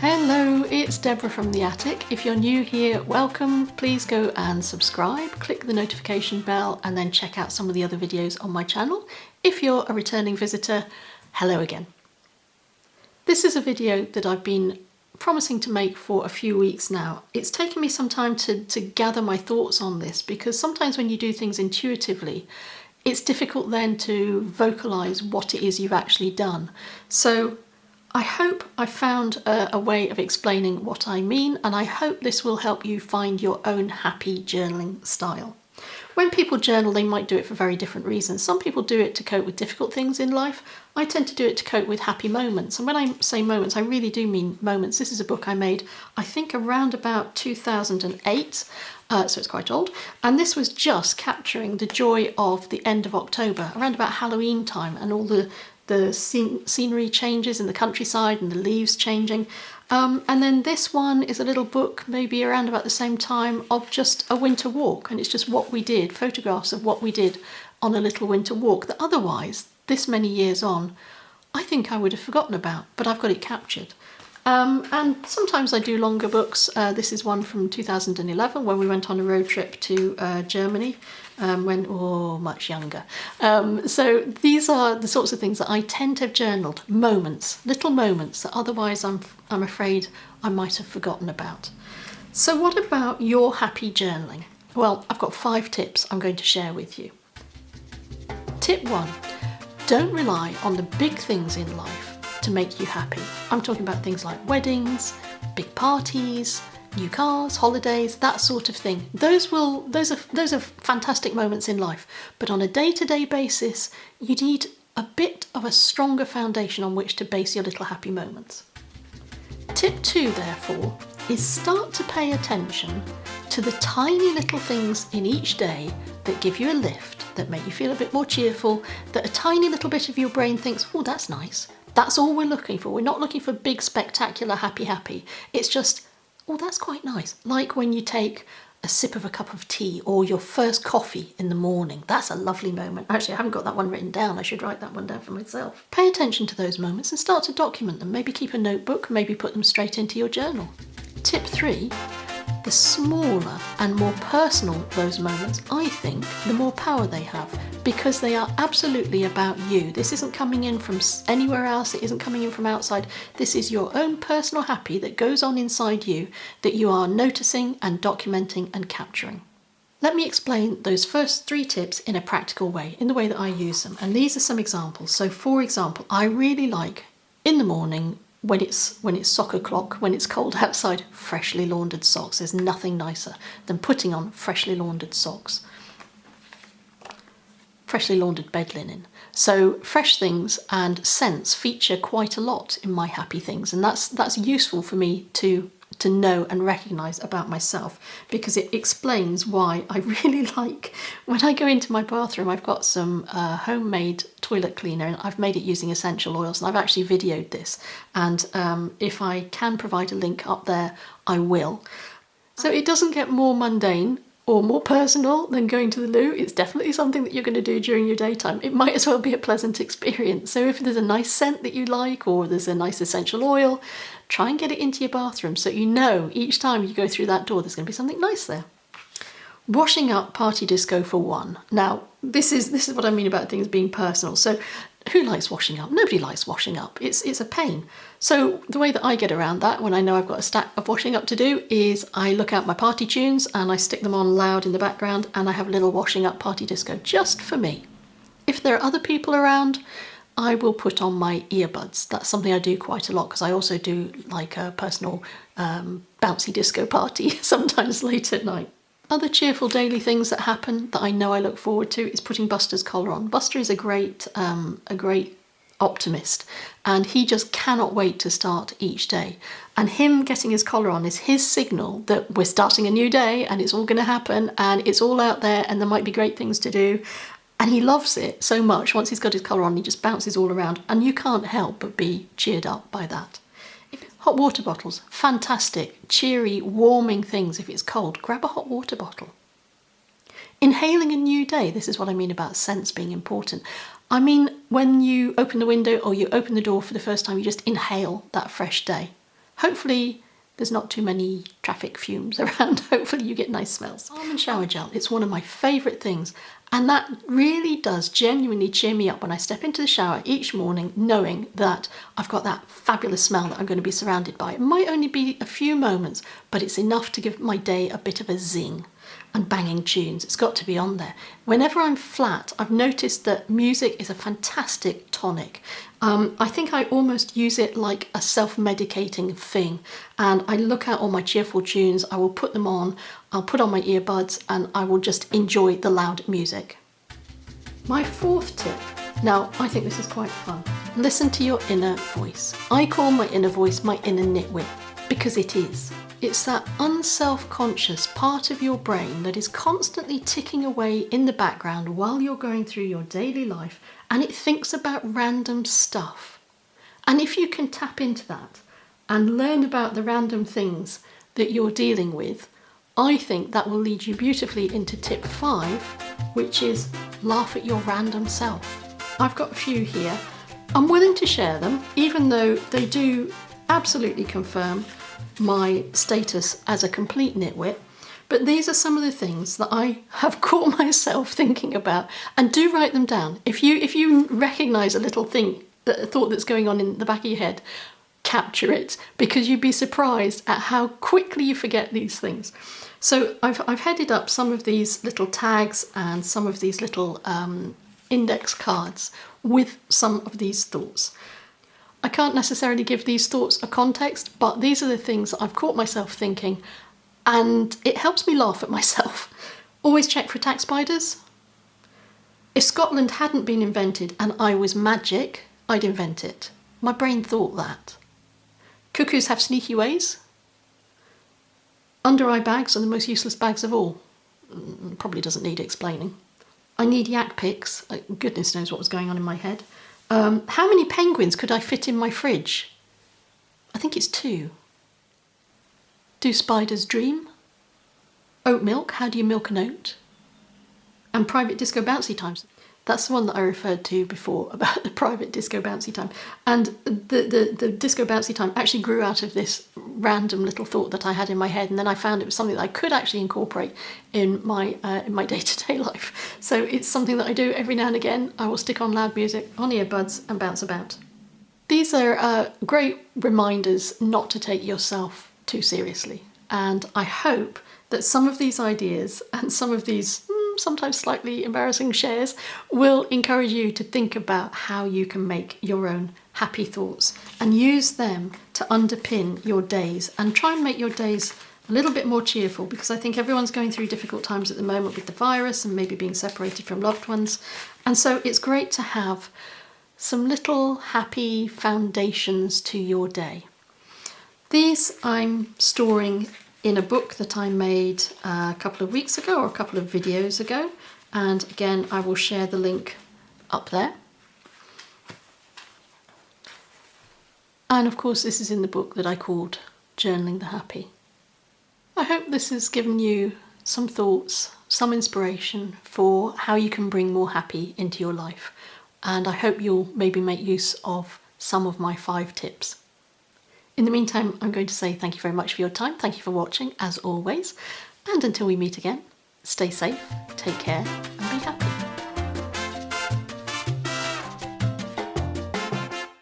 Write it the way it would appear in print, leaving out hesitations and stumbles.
Hello, it's Deborah from the Attic. If you're new here, welcome. Please go and subscribe, click the notification bell, and then check out some of the other videos on my channel. If you're a returning visitor, hello again. This is a video that I've been promising to make for a few weeks now. It's taken me some time to gather my thoughts on this, because sometimes when you do things intuitively, it's difficult then to vocalise what it is you've actually done. So I hope I found a way of explaining what I mean, and I hope this will help you find your own happy journaling style. When people journal, they might do it for very different reasons. Some people do it to cope with difficult things in life. I tend to do it to cope with happy moments. And when I say moments, I really do mean moments. This is a book I made, I think, around about 2008, so it's quite old. And this was just capturing the joy of the end of October, around about Halloween time, and all the scenery changes in the countryside and the leaves changing. And then this one is a little book, maybe around about the same time, of just a winter walk, and it's just what we did, photographs of what we did on a little winter walk that otherwise, this many years on, I think I would have forgotten about, but I've got it captured. And sometimes I do longer books. This is one from 2011 when we went on a road trip to Germany, much younger. So these are the sorts of things that I tend to have journaled, moments, little moments that otherwise I'm afraid I might have forgotten about. So what about your happy journaling? Well, I've got 5 tips I'm going to share with you. Tip 1, don't rely on the big things in life to make you happy. I'm talking about things like weddings, big parties, new cars, holidays, that sort of thing. Those are fantastic moments in life, but on a day-to-day basis, you need a bit of a stronger foundation on which to base your little happy moments. Tip 2, therefore, is start to pay attention to the tiny little things in each day that give you a lift, that make you feel a bit more cheerful, that a tiny little bit of your brain thinks, oh, that's nice. That's all we're looking for. We're not looking for big, spectacular, happy. It's just, oh, that's quite nice. Like when you take a sip of a cup of tea or your first coffee in the morning. That's a lovely moment. Actually, I haven't got that one written down. I should write that one down for myself. Pay attention to those moments and start to document them. Maybe keep a notebook, maybe put them straight into your journal. Tip 3, the smaller and more personal those moments, I think, the more power they have, because they are absolutely about you. This isn't coming in from anywhere else. It isn't coming in from outside. This is your own personal happy that goes on inside you that you are noticing and documenting and capturing. Let me explain those first 3 tips in a practical way, in the way that I use them. And these are some examples. So for example, I really like in the morning, when it's soccer clock, when it's cold outside, freshly laundered socks. There's nothing nicer than putting on freshly laundered socks. Freshly laundered bed linen. So fresh things and scents feature quite a lot in my happy things, and that's useful for me to know and recognise about myself, because it explains why I really like, when I go into my bathroom, I've got some homemade toilet cleaner, and I've made it using essential oils, and I've actually videoed this, and if I can provide a link up there, I will. So it doesn't get more mundane or more personal than going to the loo. It's definitely something that you're going to do during your daytime. It might as well be a pleasant experience. So if there's a nice scent that you like, or there's a nice essential oil, try and get it into your bathroom so you know each time you go through that door there's going to be something nice there. Washing up party disco for one. Now, this is what I mean about things being personal. So who likes washing up? Nobody likes washing up. It's a pain. So the way that I get around that when I know I've got a stack of washing up to do is I look out my party tunes and I stick them on loud in the background, and I have a little washing up party disco just for me. If there are other people around, I will put on my earbuds. That's something I do quite a lot, because I also do like a personal bouncy disco party sometimes late at night. Other cheerful daily things that happen that I know I look forward to is putting Buster's collar on. Buster is a great optimist, and he just cannot wait to start each day. And him getting his collar on is his signal that we're starting a new day and it's all going to happen and it's all out there and there might be great things to do. And he loves it so much. Once he's got his collar on, he just bounces all around, and you can't help but be cheered up by that. Hot water bottles, fantastic, cheery, warming things. If it's cold, grab a hot water bottle. Inhaling a new day, this is what I mean about scents being important. I mean, when you open the window or you open the door for the first time, you just inhale that fresh day. Hopefully there's not too many traffic fumes around. Hopefully you get nice smells. Almond shower gel, it's one of my favourite things, and that really does genuinely cheer me up when I step into the shower each morning knowing that I've got that fabulous smell that I'm going to be surrounded by. It might only be a few moments, but it's enough to give my day a bit of a zing. And banging tunes, it's got to be on there. Whenever I'm flat, I've noticed that music is a fantastic tonic. I think I almost use it like a self-medicating thing, and I look at all my cheerful tunes, I will put them on, I'll put on my earbuds, and I will just enjoy the loud music. My fourth tip, now I think this is quite fun. Listen to your inner voice. I call my inner voice my inner nitwit, because it is. It's that unself-conscious part of your brain that is constantly ticking away in the background while you're going through your daily life, and it thinks about random stuff. And if you can tap into that and learn about the random things that you're dealing with, I think that will lead you beautifully into tip 5, which is laugh at your random self. I've got a few here. I'm willing to share them, even though they do absolutely confirm my status as a complete nitwit, but these are some of the things that I have caught myself thinking about, and do write them down. If you recognise a little thing, a thought that's going on in the back of your head, capture it, because you'd be surprised at how quickly you forget these things. So I've headed up some of these little tags and some of these little index cards with some of these thoughts. I can't necessarily give these thoughts a context, but these are the things that I've caught myself thinking, and it helps me laugh at myself. Always check for attack spiders. If Scotland hadn't been invented and I was magic, I'd invent it. My brain thought that. Cuckoos have sneaky ways. Under-eye bags are the most useless bags of all. Probably doesn't need explaining. I need yak picks. Goodness knows what was going on in my head. How many penguins could I fit in my fridge? I think it's 2. Do spiders dream? Oat milk, how do you milk an oat? And private disco bouncy times. That's the one that I referred to before about the private disco bouncy time. And the disco bouncy time actually grew out of this random little thought that I had in my head, and then I found it was something that I could actually incorporate in my day-to-day life. So it's something that I do every now and again. I will stick on loud music, on earbuds, and bounce about. These are great reminders not to take yourself too seriously. And I hope that some of these ideas and some of these sometimes slightly embarrassing shares will encourage you to think about how you can make your own happy thoughts and use them to underpin your days, and try and make your days a little bit more cheerful, because I think everyone's going through difficult times at the moment with the virus and maybe being separated from loved ones, and so it's great to have some little happy foundations to your day. These I'm storing in a book that I made a couple of weeks ago, or a couple of videos ago, and again I will share the link up there. And of course this is in the book that I called Journaling the Happy. I hope this has given you some thoughts, some inspiration for how you can bring more happy into your life, and I hope you'll maybe make use of some of my 5 tips. In the meantime, I'm going to say thank you very much for your time. Thank you for watching, as always. And until we meet again, stay safe, take care, and be happy.